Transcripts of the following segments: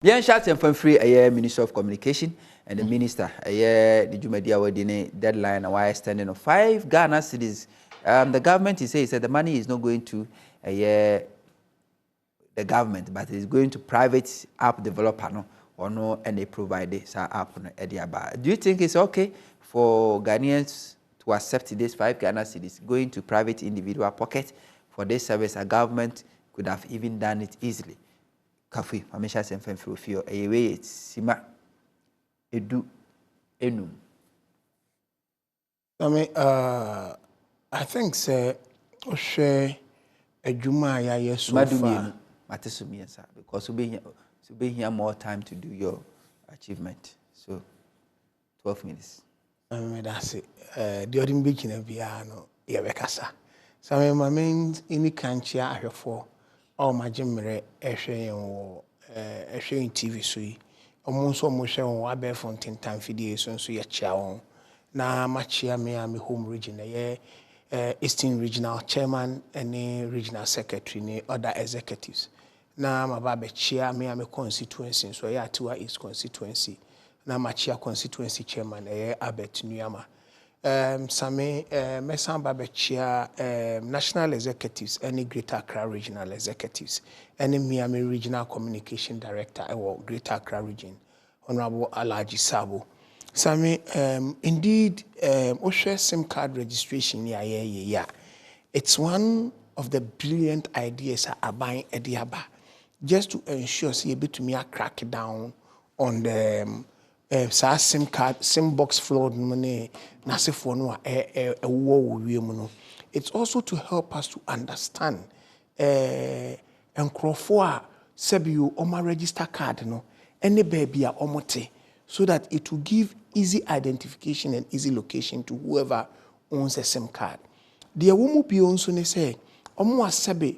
Bien chat and free a Minister of Communication and the Minister the Jumedia Wadine deadline and why extending of 5 Ghana cities. The government is saying that the money is not going to the government, but it's going to private app developer no or no and they provide this app no. Do you think it's okay for Ghanaians to accept this 5 Ghana cities going to private individual pocket for this service? A government could have even done it easily. Kafi, Amisha Semfen Frufio, a way it's Sima Edu Enum. I think, sir, share a Juma ya so far. Matesumi, sir, because you be here more time to do your achievement. So, 12 minutes. That's it. The other beginning of Biano, Yabekasa. So, my main in the country, I have for all my Jimmy, a showing TV. So, almost on Wabe Fontaine time videos, so your chow. Na machia me am home region Eastern Regional Chairman and Regional Secretary and other executives. Na mababe chia me am constituency so ya Tua East constituency. Na machia constituency chairman Abet Nuyama. Same mesan babe chia national executives any Greater Accra regional executives any Miami regional communication director or Greater Accra region Honorable Alaji Sabo. Sami, indeed, Osha SIM card registration, yeah. It's one of the brilliant ideas I buying Ediaba, just to ensure see a bit to me a crack down on the SIM card, SIM box fraud money, nasifonu a war. It's also to help us to understand and crofua sebiu oma register card no any baby a omote. So that it will give easy identification and easy location to whoever owns a SIM card. The woman be also say, sebe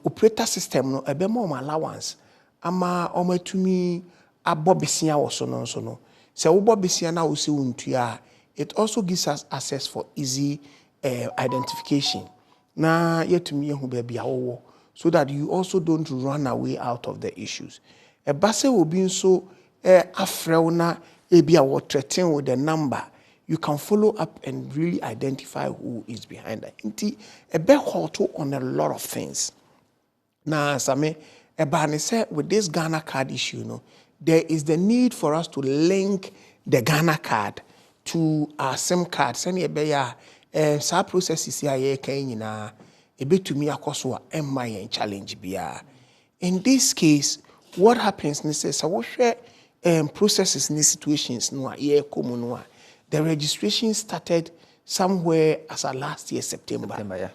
operator system no ebe mo allowance ama to me abobesia also no so no. Se wobobesia na wo se untua, it also gives us access for easy identification. Na yetumi ehu baby awo so that you also don't run away out of the issues. A base will be so Afreuna ebia what threaten with the number, you can follow up and really identify who is behind that. Inti a be hoto on a lot of things. Na same ebane say with this Ghana card issue, no, there is the need for us to link the Ghana card to our SIM card. Send e be ya sa processes ya ye kan nyina e betumi akoso a emma challenge bia. In this case, what happens is so we share processes in situations no the registration started somewhere as a last year September yeah.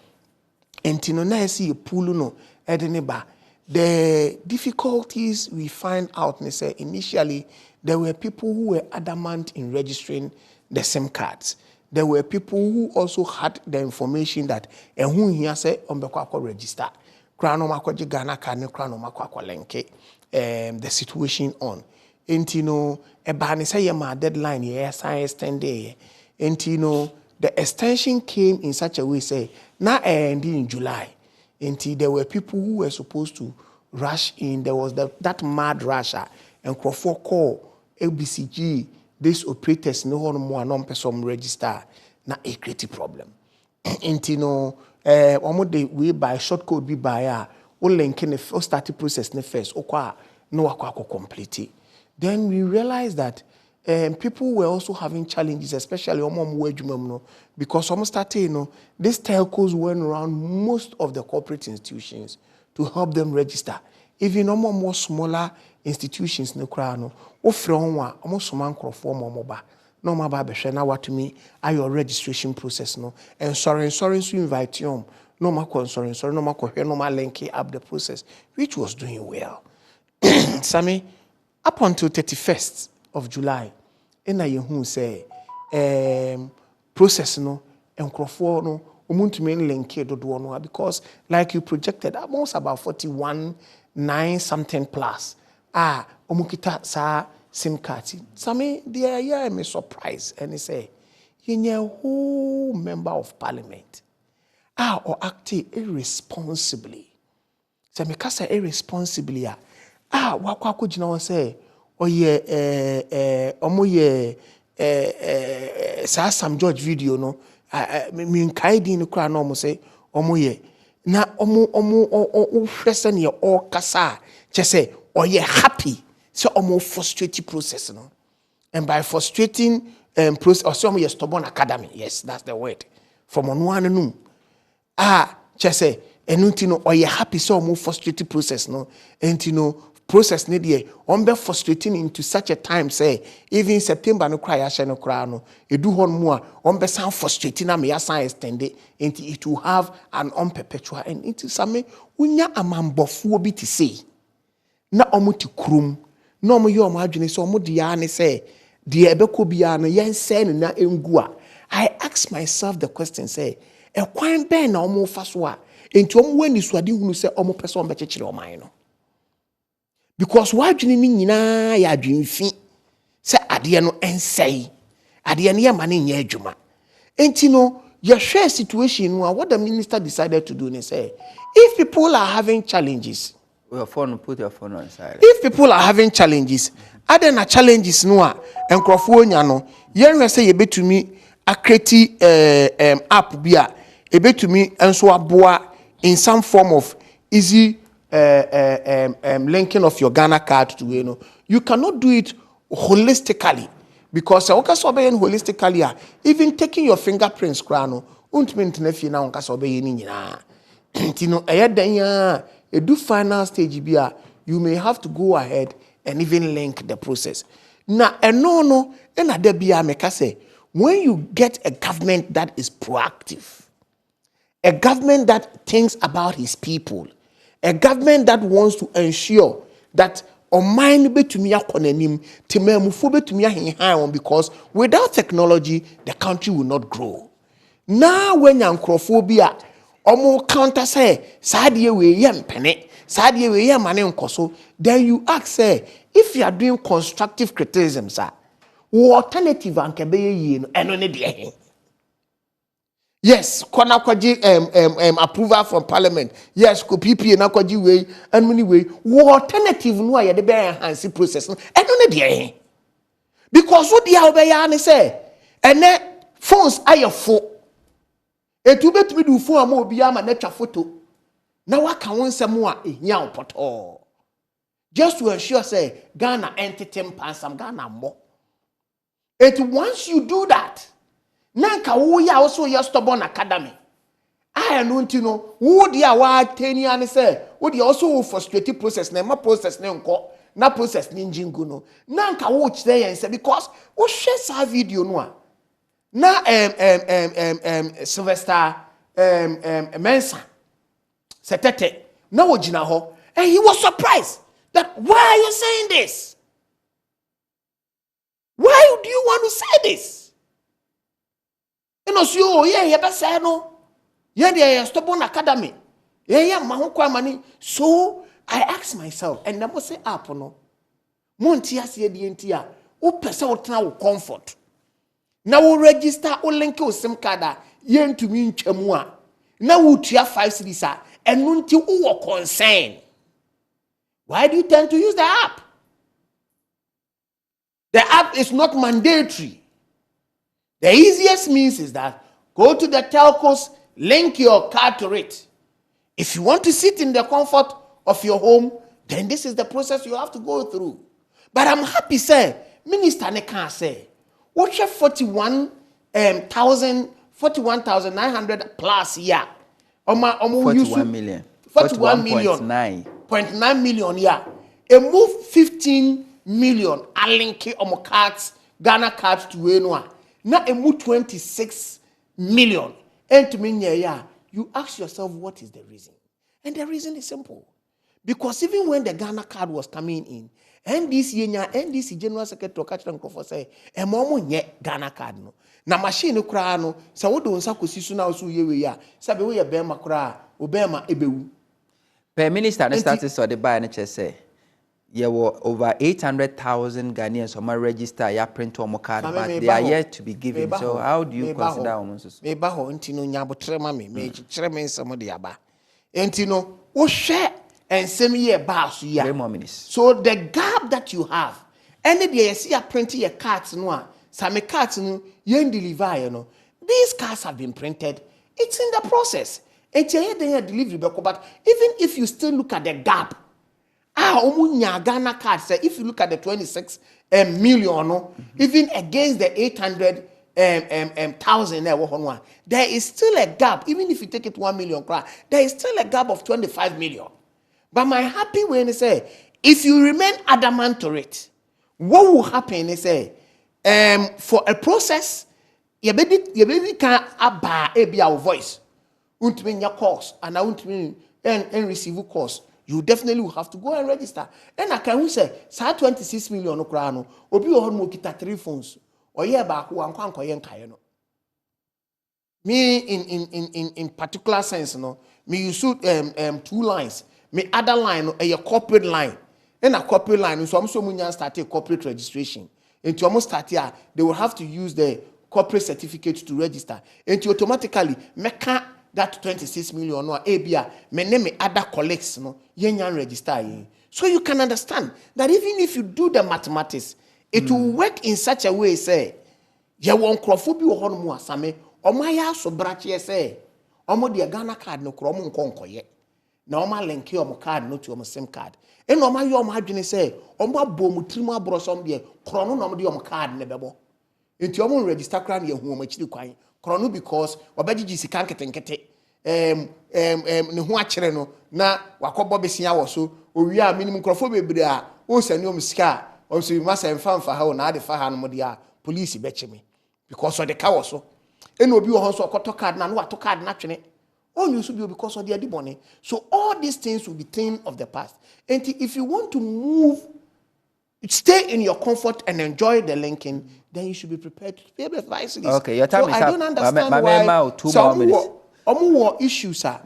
And na see a pool no edeneba. The difficulties we find out say initially there were people who were adamant in registering the SIM cards. There were people who also had the information that who here say ombekwa register krano makwaje Ghana card ne krano makwa lenke the situation on. Entino ebani say my deadline yes I extend day. Entino the extension came in such a way say na end in July. Enti there were people who were supposed to rush in. There was that mad rusher and Crawford call LBCG these operators no one more non-person register na a creative problem. Entino omo we by short code be by o linking the first starting process ne first okwa no akwa complete. Then we realized that people were also having challenges, especially because some started, these telcos went around most of the corporate institutions to help them register. Even more smaller institutions, no crown, almost man mobile. No matter now what to me, your registration process, no, and sorry, so invite you, no more concern, sorry, no more no more linking up the process, which was doing well. Sammy. Up until 31st of July, who say process no and Crawford no umuntu link do because like you projected almost about 41.9 something plus omukita sa SIM card. Same there I'm surprised and he say you whole member of parliament or acting irresponsibly. So me kasa irresponsibly wakwa ko gina won say oye omo ye sa Sam George video no me nkai din no kra no omo say omo ye na omo hwese ne o kasa che say oye happy so omo frustrating process no. And by frustrating process, or some stubborn academy, yes, that's the word. From on one no. Just say, and you know, or you happy so more frustrating process, no, and you know, process need ye, be frustrating into such a time, say, even September no cry, I no cry, no, you do one more, be sound frustrating, I may assign extend it, and it will have an perpetual, and into some, when ya a man bofu be to say, na omuti krum, no mo yo imagine so mo diane say, the ebeko biano yen say na engua. I ask myself the question, say, e kwan ben na omo faso a enti omo wani suade hunu say omo person be chechire oman no. Because wadwene ni nyina ya adwenfi say ade no ensei ade no ye mane nya adwuma enti no your share situation what the minister decided to do ne say if people are having challenges, put your phone on silent. If people are having challenges, other na challenges no a enkrofo nya no yen say ye betumi akreti app bia e betumi enso aboa in some form of easy linking of your Ghana card to you know. You cannot do it holistically because holistically even taking your fingerprints krano untimi ntena na onka so be ni nyina ntino eyedanya edu final stage bia you may have to go ahead and even link the process. Na no na da bia meka say when you get a government that is proactive, a government that thinks about his people, a government that wants to ensure that oman betumi akonanim temamufo betumi ahenhan because without technology the country will not grow. Now when yankrofo bia omo counter say sadie we yempene sadie we yemane nkoso, then you ask say if you are doing constructive criticism sir, what alternative anke be ye no eno ne de. Yes, kona kwaji approval from parliament. Yes, ko PP na kwaji way and many way. What alternative no ya de be enhance process no eno ne de. Because what the obey ya say ene phones ayefo etu betumi du phone ama obi ama na twa photo na waka won nsem a ehia opoto just to ensure say Ghana entity pansam Ghana mo. It once you do that nanka wo ya also your stubborn academy I no ntino wo dia wa tani an say wo dia also frustrated process na ma process na nko na process ni njingu no nanka wo kire yen say because wo share sa video no a na Sylvester Mensa setete na wo gina ho and he was surprised that why are you saying this? Why do you want to say this? You know, so yeah, be say no. Yeah, they stubborn academy. Yeah, mahokwa mani. So I ask myself, and I must say up no. Monti ase di entia. O pese o tena wo comfort. Na wo register o link o sim card ye ntumi ntwamu a. Na wo tua 5 cedis a. Enu nti wo concern. Why do you tend to use the app? The app is not mandatory. The easiest means is that go to the telcos, link your card to it. If you want to sit in the comfort of your home, then this is the process you have to go through. But I'm happy, sir. Minister ne can say, what 41,900 plus year. 41 million. 41 million. 0.9 million yeah. A move 15 million. A link omo cards, Ghana cards to Wenua. Now a move 26 million. And to me, yeah, you ask yourself what is the reason? And the reason is simple. Because even when the Ghana card was coming in, NDC General Secretary Kachran Kofo say, "E momo nye Ghana card no. Na machine no kra no, sa wo do nsa kosi na so ye we ya. Sa be we ye bema kra, obema ebewu." Per minister na started so the buy NHS say, "There were over 800,000 Ghanaians who register ya print on card, but they are yet to be given. So how do you consider almost?" Me ba ho ntino nya botre ma me chere me nsem de aba. Enti no wo hwe and same year boss 3 more minutes. So the gap that you have, any day you see a printing your cards no, some cards no, you deliver, you know. These cards have been printed. It's in the process. It's a delivery, but even if you still look at the gap, omunya Ghana card say if you look at the 26 million, no, even against the 800 thousand there is still a gap. Even if you take it 1 million, there is still a gap of 25 million. But my happy way is say, if you remain adamant to it, what will happen is say, for a process, you baby can be our voice. Won't mean your course, and I won't mean and receive course. You definitely will have to go and register. And I can say, say 26 million no crown, obi ohon mo kita 3 phones. Or yeah, back one can't no. Me in particular sense, no, me use 2 lines. Me other line a corporate line. And a corporate line, so I'm so many start a corporate registration. And to almost start here, they will have to use the corporate certificate to register. And to automatically make that 26 million or ABA, me name other colleagues, no, yen register. So you can understand that even if you do the mathematics, it will work in such a way, say, you won't crofo bi wo no mu asame, omo ya so brache say, omo de Ghana card no kromo nkonkoye. Na omo link omo card no to omo SIM card. E no omo yo omo adwene say, omo abom trimu abrosom de krono no omo de omo card ne bebo. Enti omo register kra na yehu omo chiri kwan. Krono because obagigi sika nketenkete. Ne ho akere no na wakobo besia wo so, owi a minimum krofo bebre a o sani omo sika. Also, you must have found for how now the Fahan police betch me because of the cow so. And no be also a cotton card and what to card naturally. All you should be because of the money. So all these things will be things of the past. And if you want to move, stay in your comfort and enjoy the linking, then you should be prepared to pay the price. Okay, your time so is I up. don't understand why 2 more minutes. Omo issues are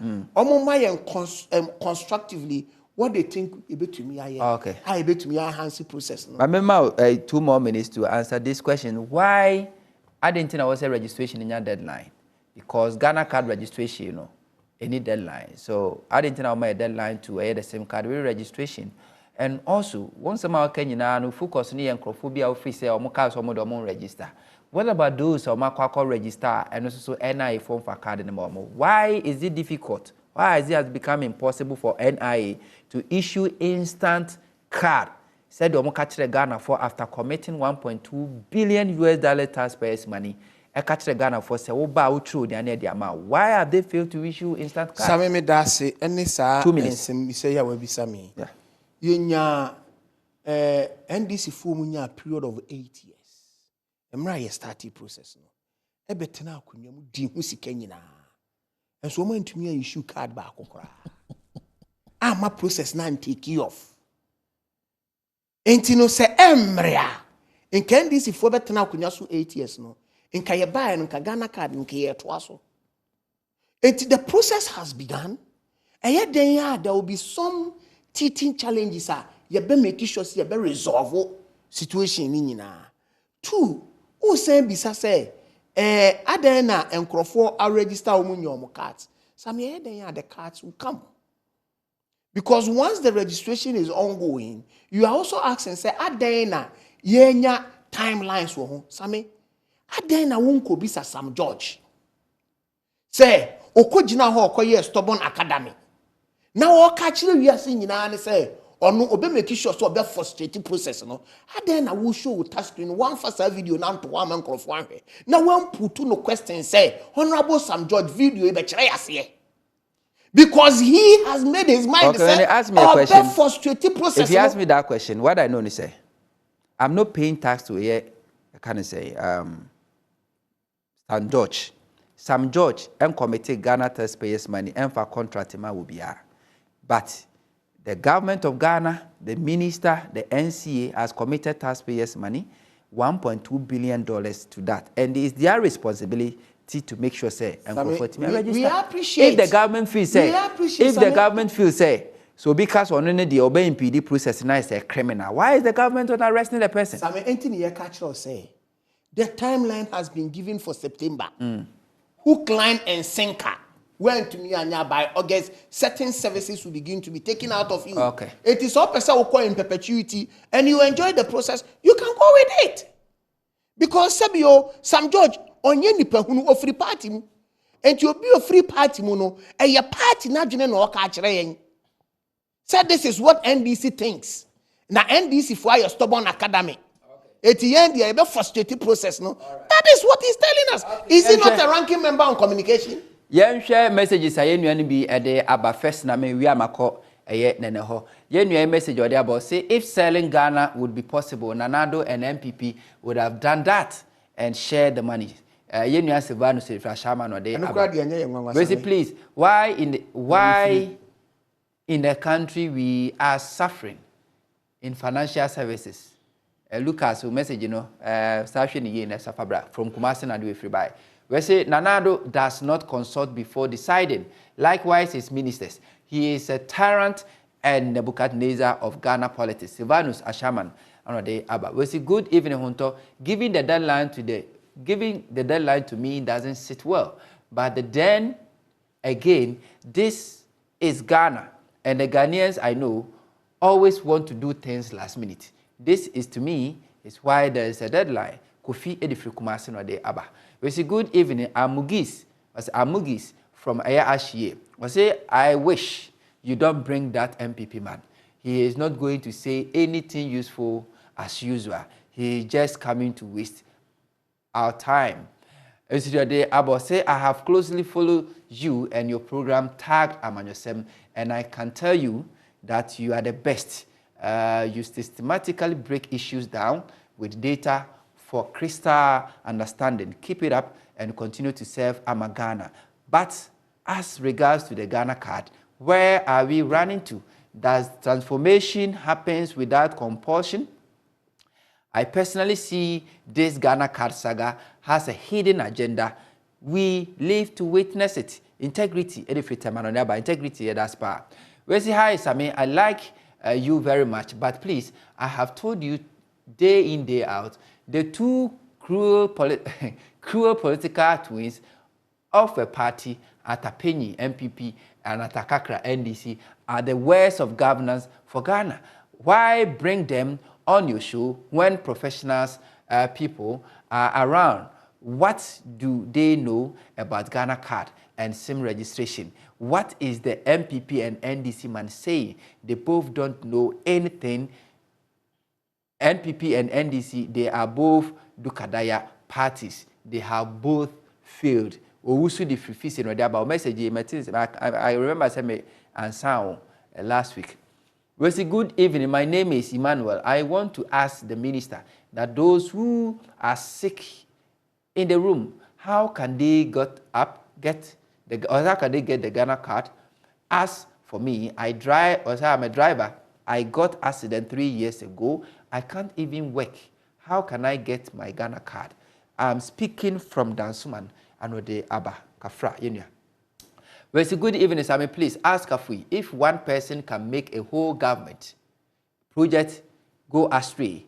constructively what they think about me. Okay. I bet me a handsy process. No? I remember 2 more minutes to answer this question. Why I didn't think I was a registration in your deadline? Because Ghana card registration, you know, any deadline. So I didn't think I was a deadline to the same card registration. And also, once a month, Kenya, focus on the microphobia officer or more someone register. What about those who are register and also NIA form for card in the moment? Why is it difficult? Why is it has become impossible for NIA to issue instant card? Said the catch Ghana for after committing 1.2 billion US taxpayers' money. I catch Ghana for say, oh, bow through the amount. Why have they failed to issue instant card? Same me da say, any sa 2 minutes. Me say ya we be same. Yeah. Yenya NDC form nya period of 8 years. Emra ye starting process no. E betena akonwa mu di hu sika nyina. And so man to me issue card back okra. My process na take you off. Enti no se emrea. In can this if we betena akonwa so 8 years no. In ka ye buy no ka Ghana card in ka ye to aso. Enti the process has begun. And yet then there will be some teething challenges you be make sure you be resolve situation ni nyina. 2 who say bisa say adena enkrofo a register omunyo cards. Some here then the cards will come. Because once the registration is ongoing, you are also asking say adena yenya timelines wo ho. Same adena wonko bisa Sam George. Say okojina ho okoye stubborn academy. Now catch we are seeing and say or no obe make sure so be frustrating process no. Adena will show touch screen one first video now to one man of one. Now one put no question say honorable Sam George video e be kire ase. Because he has made his mind okay, when you ask me a question, frustrating process. If you ask me that question, what I know is say, I'm not paying tax to here. I can't say Sam George. Sam George and committee Ghana taxpayers' money and for contract will be but the government of Ghana, the minister, the NCA has committed taxpayers' money, $1.2 billion to that. And it is their responsibility to make sure, say, and we appreciate. If the government feels, say, so because on the obeying PD process now is a criminal, why is the government not arresting the person? Some Anthony Catcher say, the timeline has been given for September. Hook, line, and sinker. When to me and by August, certain services will begin to be taken out of you. Okay. It is all person will call in perpetuity, and you enjoy the process. You can go with it because Sabio, Sam George, on any person who free party, and you'll be a free party mono, and your party not general catch rain. So this is what NDC thinks. Now NDC for your stubborn academy. At the end, you have a frustrated process. No, that is what he's telling us. Is he not a ranking member on communication? Yen share messages aye nuanu bi ede aba first na me wi amako eye nene ho. Yen nuanu message ode about say if selling Ghana would be possible, Nanado and MPP would have done that and share the money. Yen nuanu Silvano say fra Shama no de. Please, why in the country we are suffering in financial services? Lucas who message from Kumasi and do free buy. We say Nanado does not consult before deciding. Likewise, his ministers. He is a tyrant and Nebuchadnezzar of Ghana politics. Silvanus Ashaman. We say good evening, Hunter. Giving the deadline to me doesn't sit well. But then again, this is Ghana, and the Ghanaians I know always want to do things last minute. This is to me is why there is a deadline. Kofi Edifri Kumasi no de aba. We say good evening, Amugis from Aya Ashie. We say I wish you don't bring that MPP man. He is not going to say anything useful as usual. He is just coming to waste our time. Abo say I have closely followed you and your program tagged Amanyosem, and I can tell you that you are the best. You systematically break issues down with data for crystal understanding. Keep it up and continue to serve Ghana. But as regards to the Ghana card, where are we running to? Does transformation happens without compulsion? I personally see this Ghana card saga has a hidden agenda. We live to witness it. Integrity, integrity, that's power. We say hi, Sami. I like you very much, but please, I have told you day in, day out, the two cruel political twins of a party, Atapenyi, MPP, and Atakakra, NDC, are the worst of governance for Ghana. Why bring them on your show when professionals, people are around? What do they know about Ghana card and SIM registration? What is the MPP and NDC man saying? They both don't know anything. NPP and NDC, they are both Dukadaya parties. They have both failed. I remember saying last week. We say good evening. My name is Emmanuel. I want to ask the minister that those who are sick in the room, how can they how can they get the Ghana card? As for me, I'm a driver. I got accident 3 years ago. I can't even work. How can I get my Ghana card? I'm speaking from Dansuman and the Abba Kafra Yenya. Well, it's a good evening, Sami. Please ask Kafui if one person can make a whole government project go astray.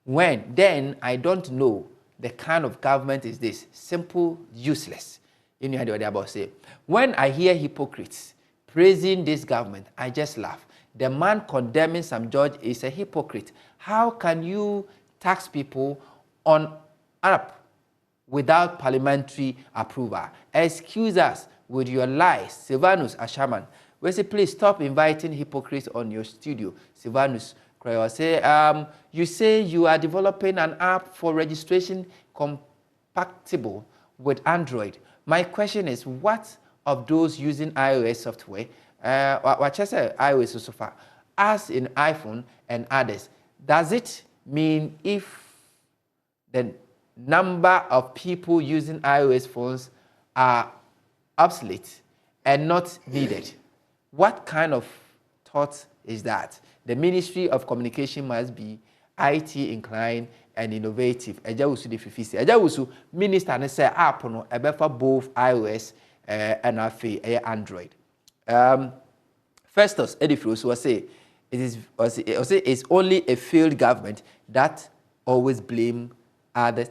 When? Then I don't know the kind of government is this. Simple, useless. You know what about say. When I hear hypocrites praising this government, I just laugh. The man condemning Sam George is a hypocrite. How can you tax people on up without parliamentary approval? Excuse us with your lies. Silvanus Ashaman. We say, please stop inviting hypocrites on your studio. Silvanus say, you say you are developing an app for registration compatible with Android. My question is, what of those using iOS software? What I say iOS so far, as in iPhone and others, does it mean if the number of people using iOS phones are obsolete and not needed? What kind of thought is that? The Ministry of Communication must be IT inclined and innovative. Ejawusu de fifisi. Ejawusu minister ne say app no ebefa both iOS and Android. Festus Edifrus was say it's only a failed government that always blame others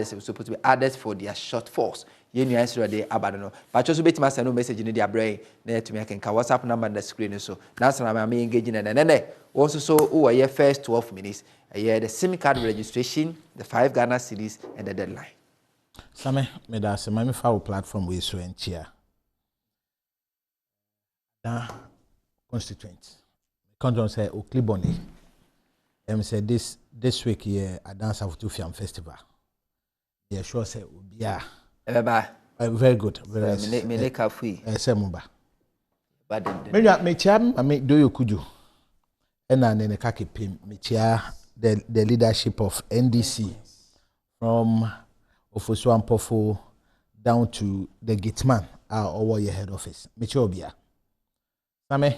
supposed to be others for their shortfalls. ye nu answer de abado no ba cho so betima send no message ni dia brain na to me can WhatsApp number na screen so na so na me engage na nene also so who are first 12 minutes the SIM card registration, the 5 Ghana cedis, and the deadline. Same, me da se mami fa platform we so enchia. Da constituent. Conjon say o Cliboni. Say this week here I dance of Tufiam festival. Yeah, sure say obia. Very good. Very me kafui. Semumba. But me cham me do you kuju. Ena nene kake pim me chia the leadership of NDC from Ofosu Ampofo down to the gateman our your head office. Me chia obia. Same.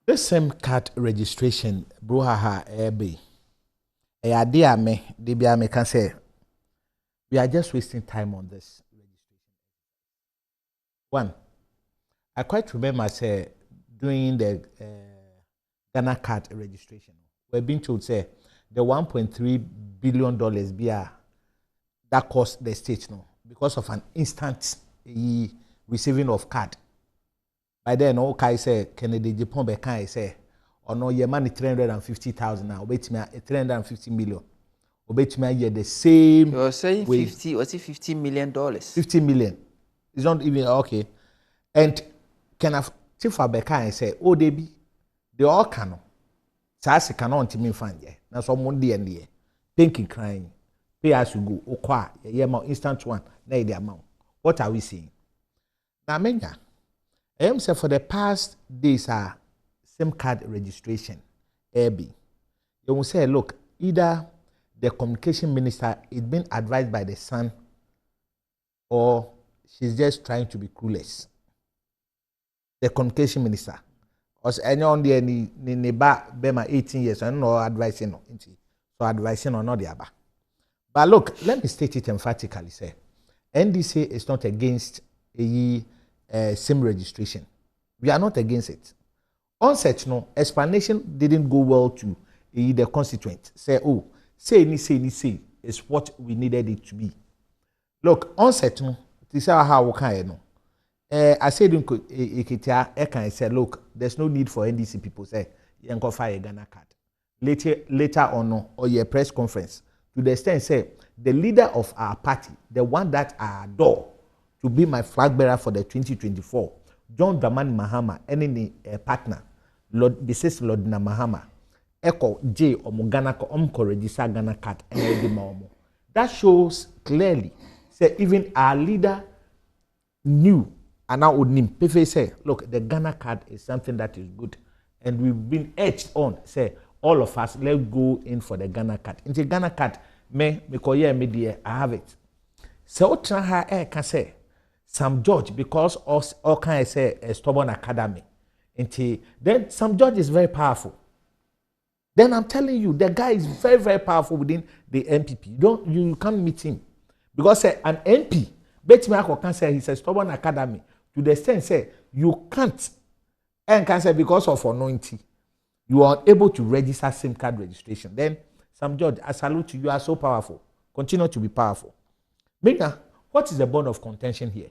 This same card registration, brouhaha ebe. Idea me, debia me can say, we are just wasting time on this registration. One, I quite remember say doing the Ghana card registration. We're being told say the $1.3 billion beer that cost the state no because of an instant receiving of card. By then, okay, say Kennedy Japan be can say, or no, your money 350,000 now, obey me 350 million. Obey me here the same. You're saying way. 50, what's it $50 million? 50 million. It's not even okay. And can I chief Abeka and say, oh, they all can. Sasi cannot me find ye. Now some Monday and ye. Thinking crying. Pay as you go. Okwa, ye more instant one, na the amount. What are we seeing? Now, menya. I am say for the past days SIM card registration, AB. You will say, look, either the communication minister is being advised by the son, or she's just trying to be clueless. The communication minister, or any on the any ba 18 years, and no advising, so advising or not the other. But look, let me state it emphatically. Say, NDC is not against a SIM registration. We are not against it. Onset, no, explanation didn't go well to the constituent. Say, oh, say is what we needed it to be. Look, onset, no, this is how we can, no. I said, I can say, look, there's no need for NDC people say, you can fire a Ghana card. Later on, no, or your press conference, to the extent, say, the leader of our party, the one that I adore, to be my flag bearer for the 2024, John Dramani Mahama, any partner, Lord Mrs. Lordina Mahama, Echo J or Mugana ko register Ghana card and that shows clearly, say even our leader knew and now would name Pefe say, look, the Ghana card is something that is good, and we've been edged on. Say all of us, let's go in for the Ghana card. In the Ghana card, me koye media, I have it. So Traha can say. Some judge, because all can I say a stubborn academy. Then some judge is very powerful. Then I'm telling you, the guy is very, very powerful within the MPP. You can't meet him. Because an MP, Betty can say he's a stubborn academy. To the extent say you can't and can say because of anointing, you are able to register SIM card registration. Then some judge, I salute you, you are so powerful. Continue to be powerful. Mega, what is the bone of contention here?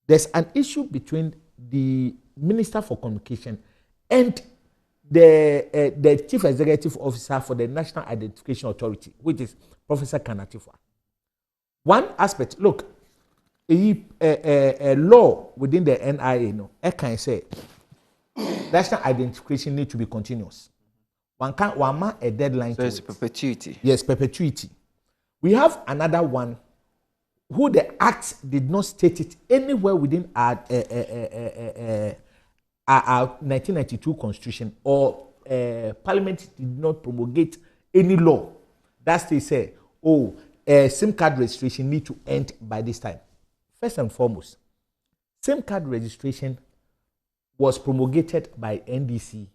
There's an issue between the Minister for Communication and the Chief Executive Officer for the National Identification Authority, which is Professor Kanatifwa. One aspect, look, a law within the NIA, no, I can say national identification need to be continuous. One man a deadline. So it's perpetuity. Yes, perpetuity. We have another one who the act did not state it anywhere within our 1992 constitution, or parliament did not promulgate any law that they say, oh, SIM card registration need to end by this time. First and foremost, SIM card registration was promulgated by NDC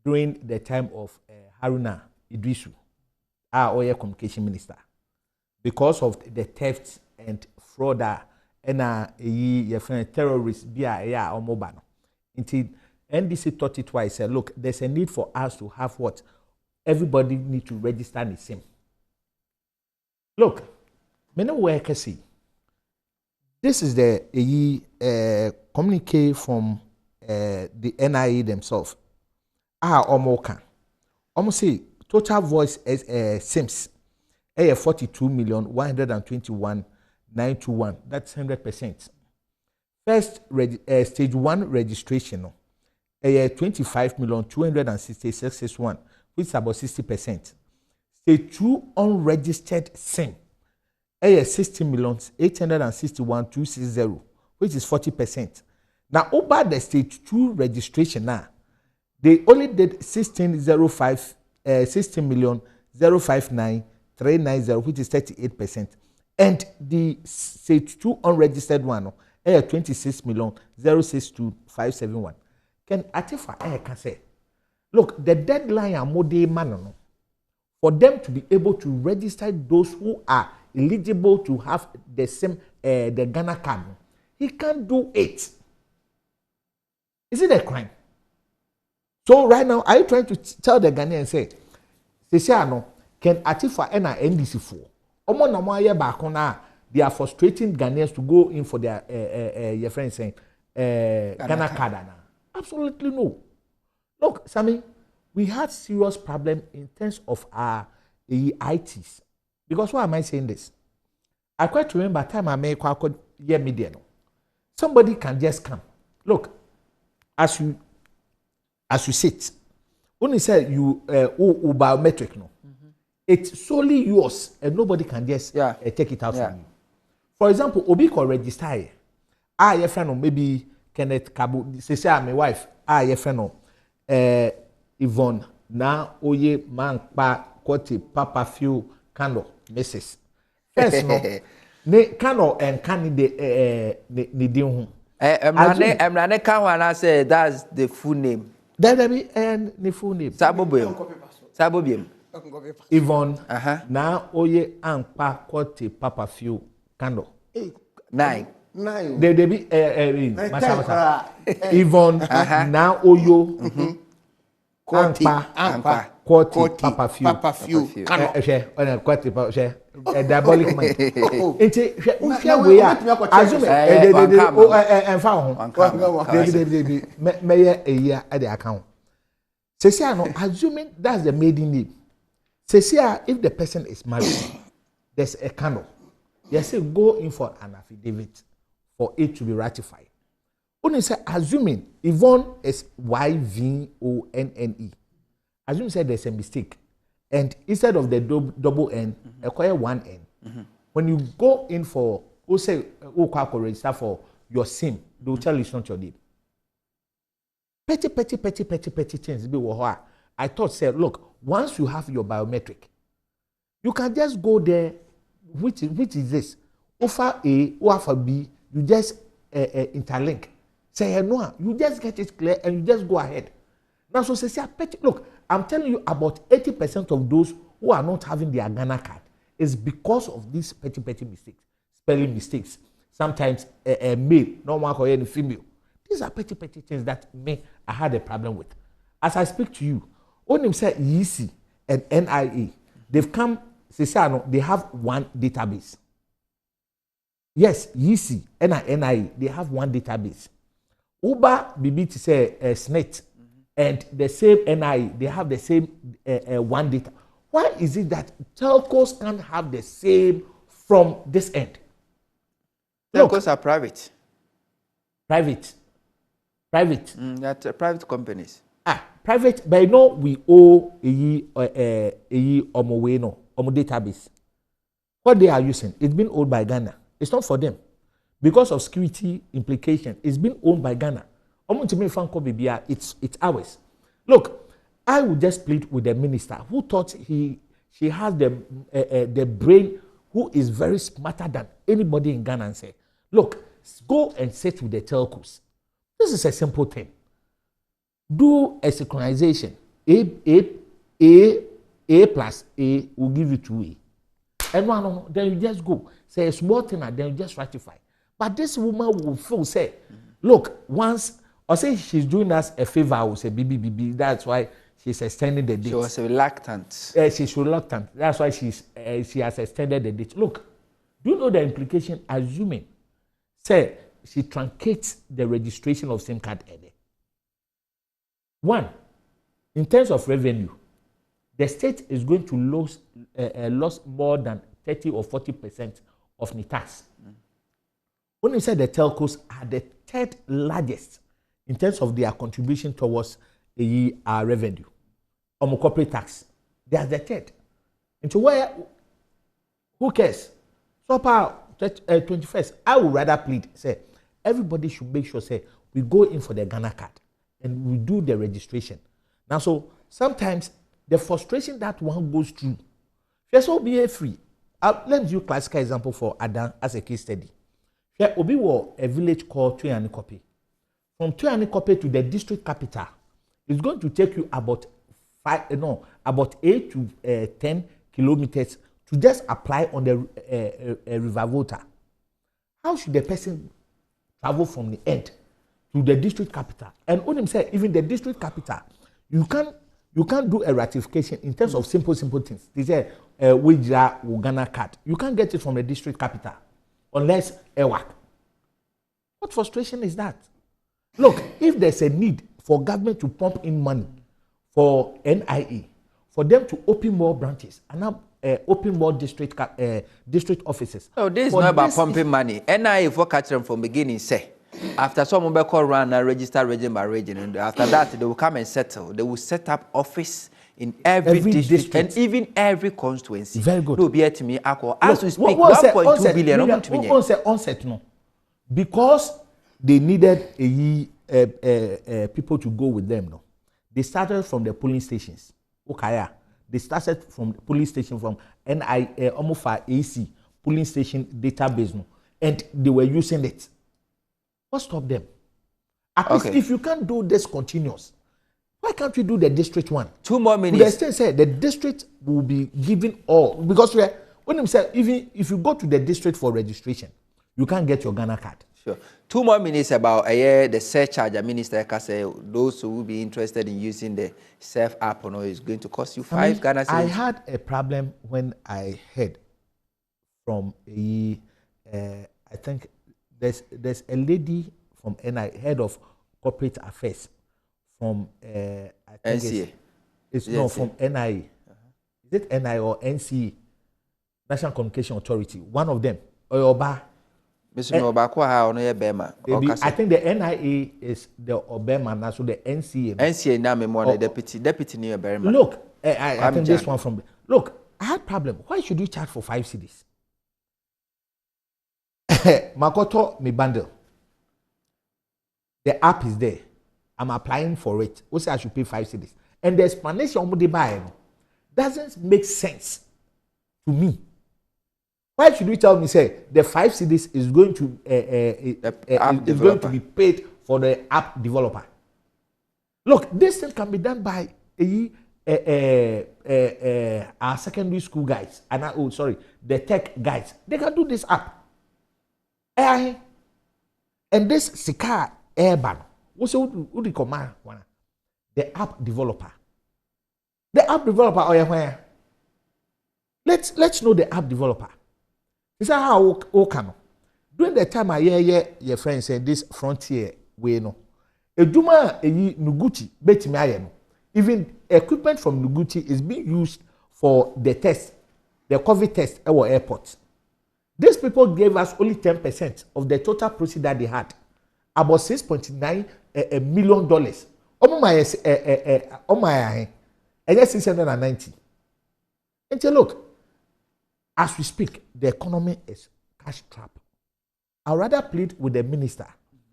during the time of Haruna Idrisu, our oil communication minister, because of the theft and fraud and terrorists or mobile. Until NDC thought it twice, said, look, there's a need for us to have what? Everybody need to register the same. Look, many workers see This is the communique from the NIA themselves. Omoka. Say total voice SIMs 42,121,921. That's 100%. First stage 1 registration 25,266,1, which is about 60%. Stage 2 unregistered SIM 60,861,260, which is 40%. Now over the stage 2 registration now, they only did 16,059,390, which is 38%. And the stage 2 unregistered one 26,062,571. Can Atifa can say, look, the deadline are more day man for them to be able to register those who are eligible to have the same the Ghana card. He can't do it. Is it a crime? So right now, are you trying to tell the Ghanaian say, no, can Atifa and NDC for? They are frustrating Ghanaians to go in for their your friend saying Ghana card. Absolutely no. Look, Sammy, we had serious problem in terms of our ITs. Because why am I saying this? I quite remember time I made media. Somebody can just come. Look, as you sit, only say you biometric no. It's solely yours and nobody can just take it out from you. For example, Obi can register. Your friend maybe Kenneth Kabu, say my wife. Your friend Yvonne na oye man pa kwoti papa few kando Mrs. First no ne kano and candidate ne din ho. Emrane Kanwana say that's the full name. That be and the full name. Sabobiem. Yvonne na oye ampa kwoti papa few kando. 9. They be Yvonne na oyo ampa kwoti papa few kando. Kwoti papa diabolic mind. Enti we are assume enfa ho me a year at the account. Say no assuming that's the maiden name. Say if the person is married, there's a candle. You say go in for an affidavit for it to be ratified. Only say assuming Yvonne is YVONNE. Assume say there's a mistake. And instead of the double N, acquire one N. When you go in for, who say, who register for your SIM, they will tell you it's not your name. Petty things. I thought, say, look, once you have your biometric, you can just go there, which is this? Offer A, offer B, you just interlink. Say, no, you just get it clear and you just go ahead. Now, so say, petty, look, I'm telling you about 80% of those who are not having their Ghana card is because of these petty mistakes, spelling mistakes. Sometimes a male, no one or any female. These are petty things that I had a problem with. As I speak to you, when them say GHc and NIA, they've come, they have one database. Yes, GHc and NIA, they have one database. Uber, BB to say SNET. And the same NIE, they have the same one data. Why is it that telcos can't have the same from this end? Telcos are private. Private. That's private companies. Private, but I know we owe a omo database. What they are using, it's been owned by Ghana. It's not for them. Because of security implication, it's been owned by Ghana. It's ours. Look, I would just plead with the minister who thought she has the brain, who is very smarter than anybody in Ghana, and say, look, go and sit with the telcos. This is a simple thing. Do a synchronization. A plus A will give you 2A. And then you just go. Say a small thing and then you just ratify. But this woman will feel, say, look, once or say she's doing us a favor, I will say, BB. That's why she's extending the date. She was reluctant. She's reluctant. That's why she has extended the date. Look, do you know the implication? Assuming, say she truncates the registration of SIM card. One, in terms of revenue, the state is going to lose more than 30 or 40% of the tax. When you say the telcos are the third largest in terms of their contribution towards our revenue, corporate tax, they are the third. Into where, who cares? So far, 21st, I would rather plead, say, everybody should make sure, say, we go in for the Ghana card and we do the registration. Now, so sometimes the frustration that one goes through, first of all, be free. Let me use a classical example for Adam as a case study. There will be a village called Tuyanikope. From Tuyanikope to the district capital, it's going to take you about 8 to 10 kilometers to just apply on the River Volta. How should the person travel from the end to the district capital? And on himself, even the district capital, you can't do a ratification in terms of simple things. They say Wejira Ghana card. You can't get it from the district capital unless EWAC. What frustration is that? Look, if there's a need for government to pump in money for NIA, for them to open more branches and now open more district offices. No, this is not about pumping money. NIA for catch them from beginning say. After someone will call around and register region by region, and after that they will come and settle. They will set up office in every district and even every constituency. Very good. No, be to me, as we speak, 1.2 billion. Onset no, because they needed people to go with them. No, they started from the polling stations. Okaya, they started from the polling station from NIA, almost AC polling station database. No, and they were using it. What stopped them? At least if you can't do this continuous, why can't we do the district one? 2 more minutes. The extent said the district will be given all, because when him say even if you go to the district for registration, you can't get your Ghana card. Sure. 2 more minutes about the surcharge. Minister say those who will be interested in using the Surf app is going to cost you 5 Ghana cedis. I had a problem when I heard from I think there's a lady from NI, head of corporate affairs from I think NCA. It's no from NIA. Is it NI or NCA? National Communication Authority. One of them. Oyoba. I think the NIA is the Obama, now so the NCA. NCA now the deputy near Berman. Look, I think this one from. Look, I had problem. Why should you charge for 5 cedis? Makoto me bundle. The app is there. I'm applying for it. Who say I should pay 5 cedis? And the explanation they buy doesn't make sense to me. Why should you tell me say the 5 cedis is going to is going to be paid for the app developer? Look, this thing can be done by our secondary school guys and the tech guys. They can do this app. And this Sika Airban, who the command one? The app developer. The app developer, where? Let's know the app developer. Is that how can during the time I hear your friends say this frontier way no. Ejuma Nuguchi bet me even equipment from Nuguchi is being used for the test, the COVID test at our airport. These people gave us only 10% of the total proceeds that they had, about $6.9 million. And that's 690. And say, look, as we speak, the economy is cash trap. I'd rather plead with the minister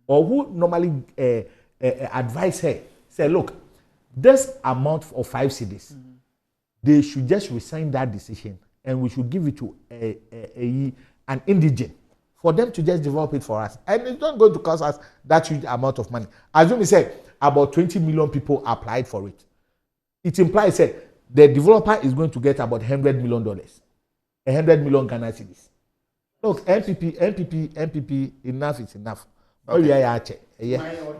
or who normally advise her, say, look, this amount of 5 cedis, they should just resign that decision and we should give it to an indigent for them to just develop it for us. And it's not going to cost us that huge amount of money. As you say, about 20 million people applied for it. It implies that the developer is going to get about $100 million. 100 million Ghana cedis. Look, MPP, enough is enough. Okay.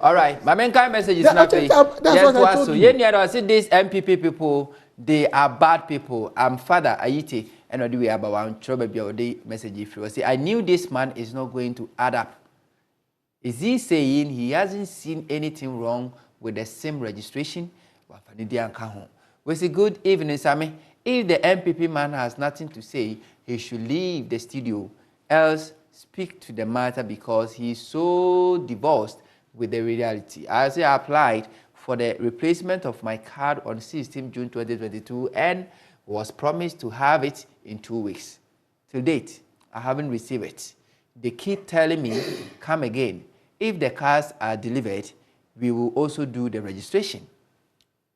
All right. My main kind message is not that's what I told you. I see these MPP people, they are bad people. I'm Father Ayiti, and I do about one trouble be message if you say I knew this man is not going to add up Is he saying he hasn't seen anything wrong with the SIM registration? We say good evening, Sammy. If the MPP man has nothing to say, he should leave the studio, else speak to the matter because he is so divorced with the reality. I applied for the replacement of my card on 16 June 2022 and was promised to have it in 2 weeks. Till date, I haven't received it. They keep telling me, come again. If the cards are delivered, we will also do the registration.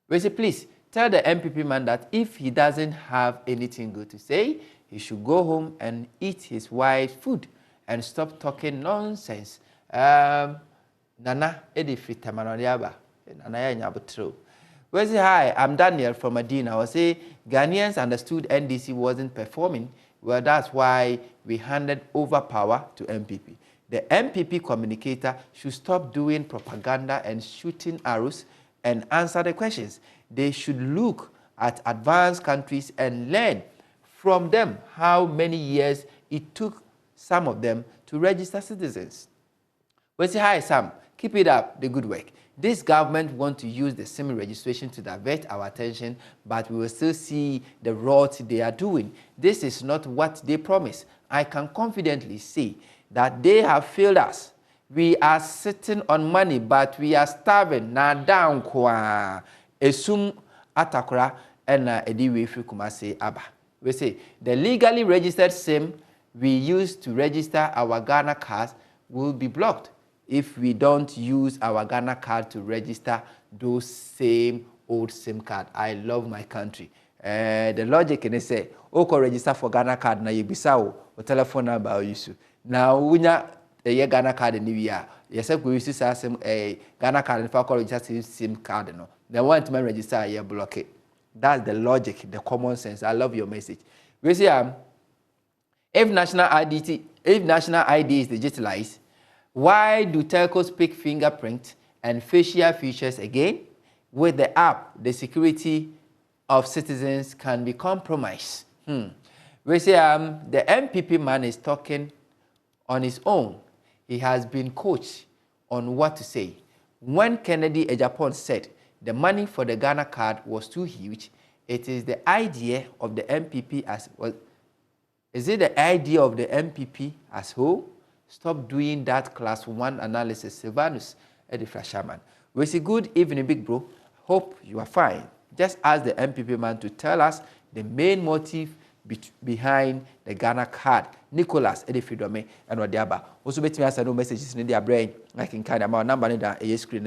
We say, please, tell the MPP man that if he doesn't have anything good to say, he should go home and eat his wife's food and stop talking nonsense. Nana, Edifi Tamanodiaba. We say, hi, I'm Daniel from Medina. I will say, Ghanaians understood NDC wasn't performing. Well, that's why we handed over power to MPP. The MPP communicator should stop doing propaganda and shooting arrows and answer the questions. They should look at advanced countries and learn from them how many years it took some of them to register citizens. We say, hi, Sam, keep it up, the good work. This government wants to use the SIM registration to divert our attention, but we will still see the rot they are doing. This is not what they promised. I can confidently say that they have failed us. We are sitting on money, but we are starving. Na down kwa esum atakura and ediwe fi kumase aba. We say the legally registered SIM we use to register our Ghana cards will be blocked if we don't use our Ghana card to register those same old SIM card. I love my country. The logic in it say, "Oko register for Ghana card na yebisa o telephone number use." Now unya Ghana card in the year. Yes, we use SIM Ghana card and for register SIM card no. They want to register here block it. That's the logic, the common sense. I love your message. We say if national ID is digitalized, why do telcos pick fingerprint and facial features again? With the app, the security of citizens can be compromised. We say the MPP man is talking on his own. He has been coached on what to say. When Kennedy Ejapon said the money for the Ghana card was too huge, it is the idea of the MPP as well. Is it the idea of the MPP as whole? Stop doing that class 1 analysis. Silvanus Edifra Shaman. We say good evening, big bro. Hope you are fine. Just ask the MPP man to tell us the main motive behind the Ghana card. Nicholas Edifridome and Wadiaba. Also, bet me as I know messages in their brain. I can kind of number in the screen.